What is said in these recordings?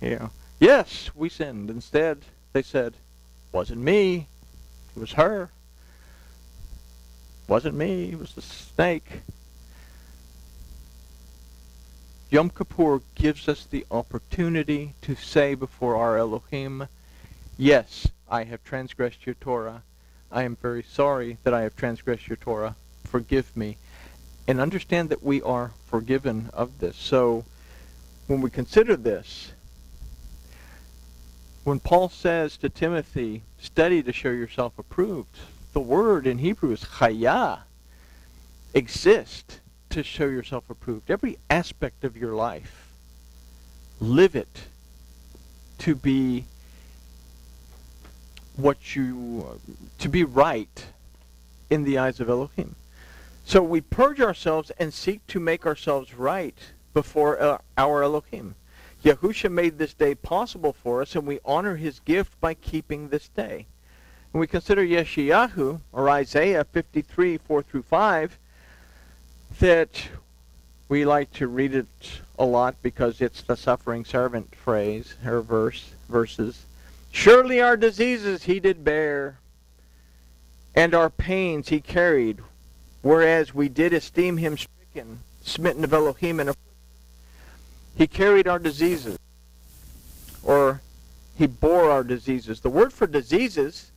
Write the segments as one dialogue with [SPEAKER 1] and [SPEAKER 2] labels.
[SPEAKER 1] Yes, we sinned. Instead, they said, wasn't me, it was her. Wasn't me, it was the snake. Yom Kippur gives us the opportunity to say before our Elohim, yes, I have transgressed your Torah. I am very sorry that I have transgressed your Torah. Forgive me. And understand that we are forgiven of this. So, when we consider this, when Paul says to Timothy, study to show yourself approved, the word in Hebrew is chaya, exist to show yourself approved. Every aspect of your life, live it to be to be right in the eyes of Elohim. So we purge ourselves and seek to make ourselves right before our Elohim. Yahusha made this day possible for us, and we honor his gift by keeping this day. When we consider Yeshayahu, or Isaiah 53, 4 through 5, that we like to read it a lot because it's the suffering servant phrase, or verses. Surely our diseases he did bear, and our pains he carried, whereas we did esteem him stricken, smitten of Elohim, and afflicted. He carried our diseases, or he bore our diseases. The word for diseases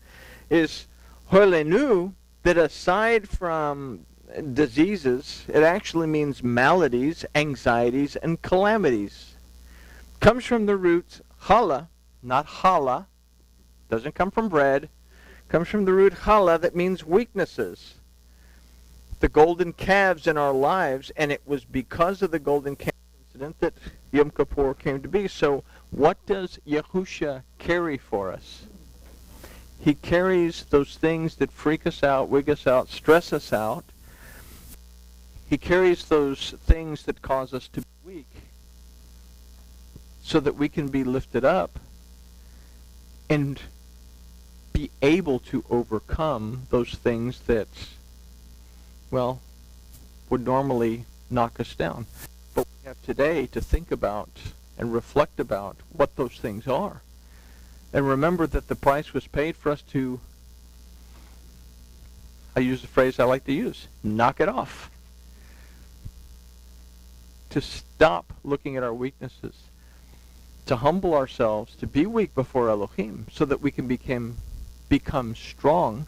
[SPEAKER 1] is holenu, that aside from diseases, it actually means maladies, anxieties, and calamities. Comes from the root chala, not challah. Doesn't come from bread. Comes from the root chala, that means weaknesses. The golden calves in our lives, and it was because of the golden calf incident that Yom Kippur came to be. So what does Yahusha carry for us? He carries those things that freak us out, wig us out, stress us out. He carries those things that cause us to be weak so that we can be lifted up and be able to overcome those things that, well, would normally knock us down. But we have today to think about and reflect about what those things are. And remember that the price was paid for us to, I use the phrase I like to use, knock it off. To stop looking at our weaknesses. To humble ourselves, to be weak before Elohim, so that we can become strong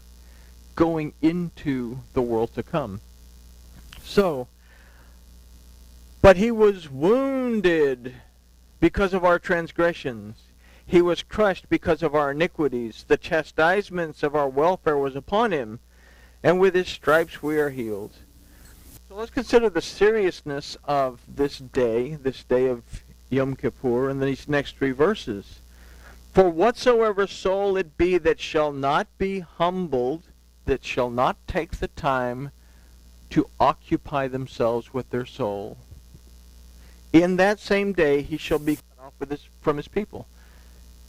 [SPEAKER 1] going into the world to come. So, but he was wounded because of our transgressions. He was crushed because of our iniquities. The chastisements of our welfare was upon him, and with his stripes we are healed. So let's consider the seriousness of this day of Yom Kippur, in these next three verses. For whatsoever soul it be that shall not be humbled, that shall not take the time to occupy themselves with their soul, in that same day he shall be cut off from his people.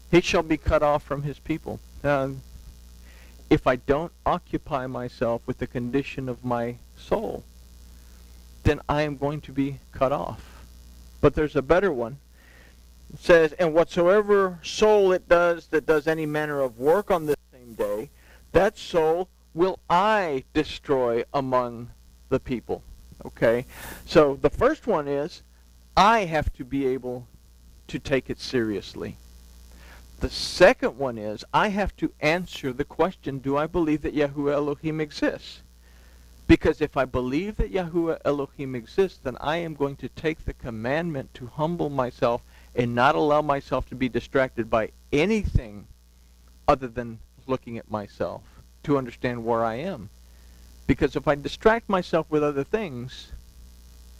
[SPEAKER 1] He shall be cut off from his people. If I don't occupy myself with the condition of my soul, then I am going to be cut off. But there's a better one. It says, and whatsoever soul it does that does any manner of work on this same day, that soul will I destroy among the people. Okay? So the first one is, I have to be able to take it seriously. The second one is, I have to answer the question, do I believe that Yahuwah Elohim exists? Because if I believe that Yahuwah Elohim exists, then I am going to take the commandment to humble myself and not allow myself to be distracted by anything other than looking at myself to understand where I am. Because if I distract myself with other things,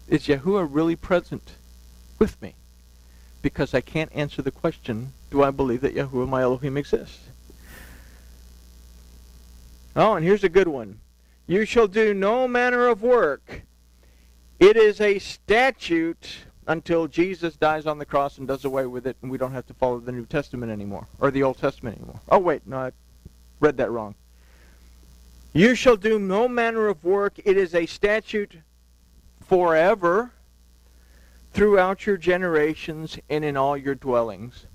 [SPEAKER 1] is Yahuwah really present with me? Because I can't answer the question, do I believe that Yahuwah my Elohim exists? Oh, and here's a good one. You shall do no manner of work. It is a statute until Jesus dies on the cross and does away with it, and we don't have to follow the New Testament anymore, or the Old Testament anymore. Oh, wait, no, I read that wrong. You shall do no manner of work. It is a statute forever throughout your generations and in all your dwellings.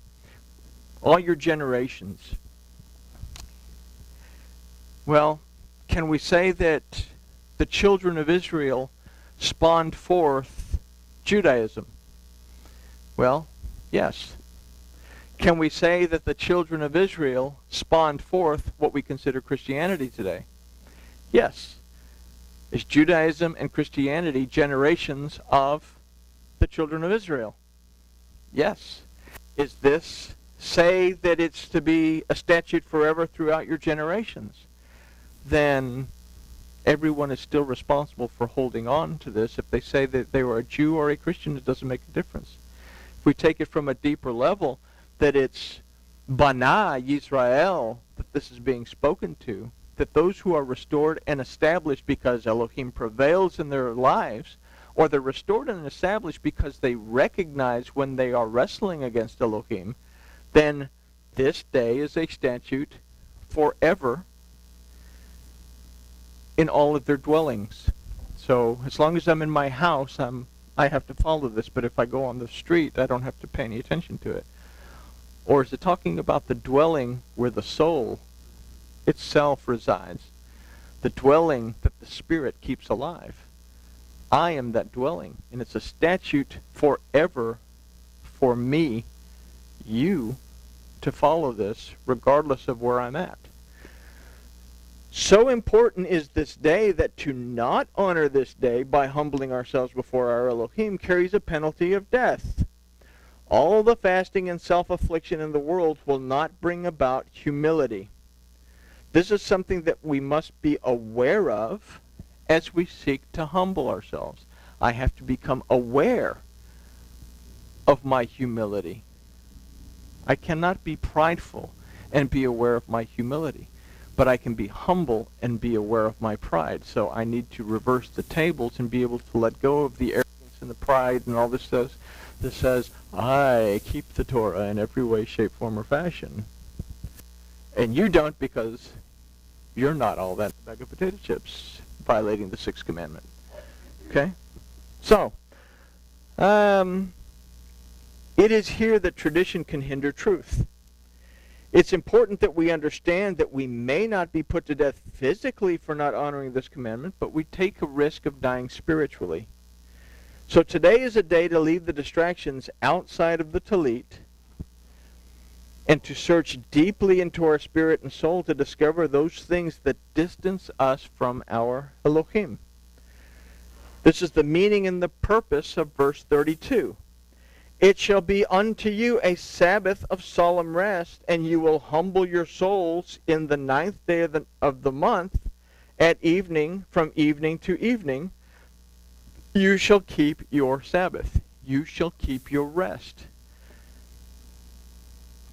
[SPEAKER 1] All your generations. Well, can we say that the children of Israel spawned forth Judaism? Well, yes. Can we say that the children of Israel spawned forth what we consider Christianity today? Yes. Is Judaism and Christianity generations of the children of Israel? Yes. Is this say that it's to be a statute forever throughout your generations? Then everyone is still responsible for holding on to this. If they say that they were a Jew or a Christian, it doesn't make a difference. If we take it from a deeper level, that it's Bana Yisrael that this is being spoken to, that those who are restored and established because Elohim prevails in their lives, or they're restored and established because they recognize when they are wrestling against Elohim, then this day is a statute forever in all of their dwellings. So as long as I'm in my house, I have to follow this, but if I go on the street, I don't have to pay any attention to it. Or is it talking about the dwelling where the soul itself resides? The dwelling that the Spirit keeps alive. I am that dwelling, and it's a statute forever for me, you, to follow this, regardless of where I'm at. So important is this day that to not honor this day by humbling ourselves before our Elohim carries a penalty of death. All the fasting and self-affliction in the world will not bring about humility. This is something that we must be aware of as we seek to humble ourselves. I have to become aware of my humility. I cannot be prideful and be aware of my humility, but I can be humble and be aware of my pride. So I need to reverse the tables and be able to let go of the arrogance and the pride and all this stuff that says, I keep the Torah in every way, shape, form, or fashion. And you don't, because you're not all that bag of potato chips violating the sixth commandment. Okay? So, it is here that tradition can hinder truth. It's important that we understand that we may not be put to death physically for not honoring this commandment, but we take a risk of dying spiritually. So today is a day to leave the distractions outside of the Talit and to search deeply into our spirit and soul to discover those things that distance us from our Elohim. This is the meaning and the purpose of verse 32. It shall be unto you a Sabbath of solemn rest, and you will humble your souls in the 9th day of the month at evening, from evening to evening. You shall keep your Sabbath. You shall keep your rest.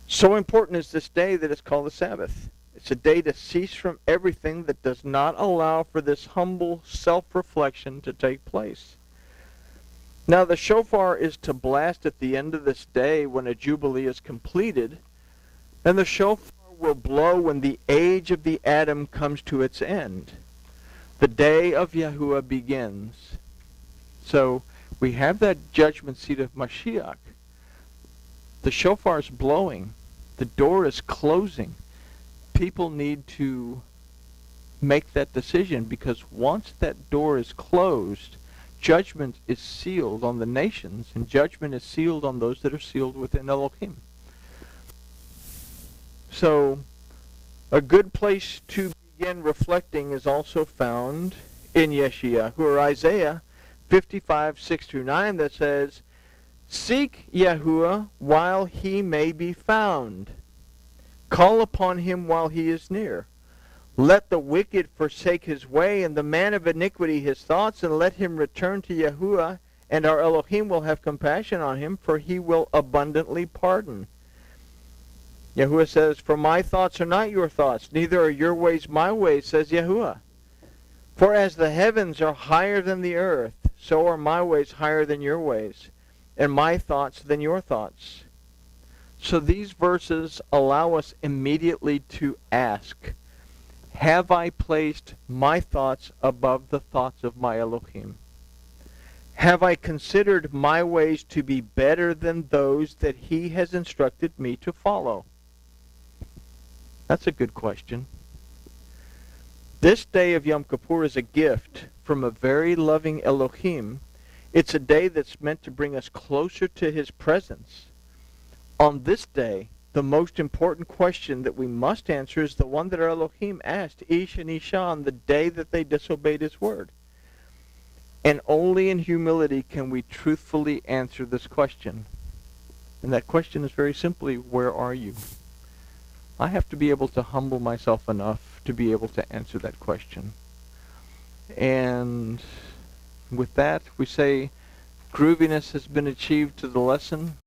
[SPEAKER 1] So important is this day that it's called the Sabbath. It's a day to cease from everything that does not allow for this humble self-reflection to take place. Now the shofar is to blast at the end of this day when a jubilee is completed, and the shofar will blow when the age of the Adam comes to its end. The day of Yahuwah begins. So we have that judgment seat of Mashiach. The shofar is blowing. The door is closing. People need to make that decision, because once that door is closed, judgment is sealed on the nations, and judgment is sealed on those that are sealed within Elohim. So a good place to begin reflecting is also found in Yeshayahu, or Isaiah 55, 6 through 9, that says, Seek Yahuwah while he may be found. Call upon him while he is near. Let the wicked forsake his way, and the man of iniquity his thoughts, and let him return to Yahuwah, and our Elohim will have compassion on him, for he will abundantly pardon. Yahuwah says, For my thoughts are not your thoughts, neither are your ways my ways, says Yahuwah. For as the heavens are higher than the earth, so are my ways higher than your ways, and my thoughts than your thoughts. So these verses allow us immediately to ask, have I placed my thoughts above the thoughts of my Elohim? Have I considered my ways to be better than those that he has instructed me to follow? That's a good question. This day of Yom Kippur is a gift from a very loving Elohim. It's a day that's meant to bring us closer to his presence. On this day, the most important question that we must answer is the one that our Elohim asked Ish and Isha on the day that they disobeyed his word. And only in humility can we truthfully answer this question. And that question is very simply, where are you? I have to be able to humble myself enough to be able to answer that question. And with that, we say grooviness has been achieved to the lesson.